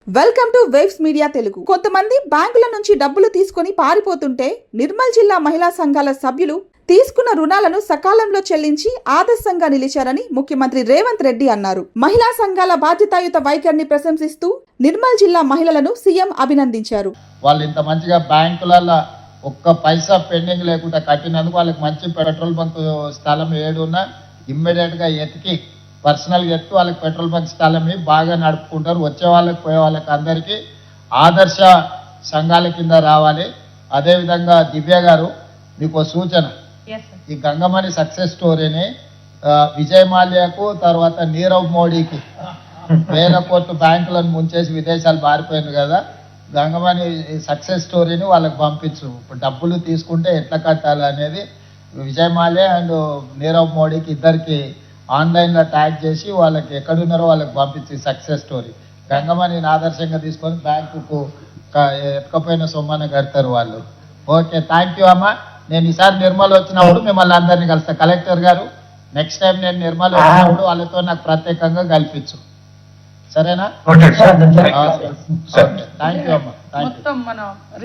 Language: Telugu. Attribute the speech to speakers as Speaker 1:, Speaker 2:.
Speaker 1: Welcome to waves media Telugu. కొంతమంది బ్యాంకుల నుంచి డబ్బులు తీసుకుని పారిపోతుంటే నిర్మల్ జిల్లా మహిళా సంఘాల సభ్యులు తీసుకున్న రుణాలను సకాలంలో చెల్లించి ఆదర్శంగా నిలిచారని ముఖ్యమంత్రి రేవంత్ రెడ్డి అన్నారు. మహిళా సంఘాల బాధ్యతాయుత వైఖరిని ప్రశంసిస్తూ నిర్మల్ జిల్లా మహిళలను సీఎం అభినందించారు.
Speaker 2: వాళ్ళు ఇంత మంచిగా బ్యాంకులలో ఒక్క పైసా పెండింగ్ లేకుండా కట్టినందుకు వాళ్ళకి మంచి పెట్రోల్ బంక్ స్థలం ఏడున్నా ఇమ్మీడియట్ గా ఎతికి పర్సనల్గా ఎత్తి వాళ్ళకి పెట్రోల్ బంక్ స్థలం బాగా నడుపుకుంటారు. వచ్చే వాళ్ళకి పోయే వాళ్ళకి అందరికీ ఆదర్శ సంఘాల కింద రావాలి. అదేవిధంగా దివ్య గారు మీకు సూచన, ఈ గంగమణి సక్సెస్ స్టోరీని విజయ్ మాల్యాకు తర్వాత నీరవ్ మోడీకి వేల కోట్లు బ్యాంకులను ముంచేసి విదేశాలు పారిపోయింది కదా, గంగమణి సక్సెస్ స్టోరీని వాళ్ళకి పంపించు. ఇప్పుడు డబ్బులు తీసుకుంటే ఎట్లా కట్టాలి అనేది విజయ్ మాల్యా అండ్ నీరవ్ మోడీకి ఇద్దరికి ఆన్లైన్లో ట్యాగ్ చేసి వాళ్ళకి ఎక్కడున్నారో వాళ్ళకి పంపించి సక్సెస్ స్టోరీ గంగమణిని ఆదర్శంగా తీసుకొని బ్యాంకుకు ఎక్కకపోయిన సొమ్మని కడతారు వాళ్ళు. ఓకే, థ్యాంక్ యూ అమ్మ. నేను ఈసారి నిర్మల్ వచ్చినప్పుడు మిమ్మల్ని అందరినీ కలుస్తా. కలెక్టర్ గారు నెక్స్ట్ టైం నేను నిర్మల్ వచ్చినప్పుడు వాళ్ళతో నాకు ప్రత్యేకంగా కల్పించు, సరేనా? థ్యాంక్ యూ అమ్మ. Thank you.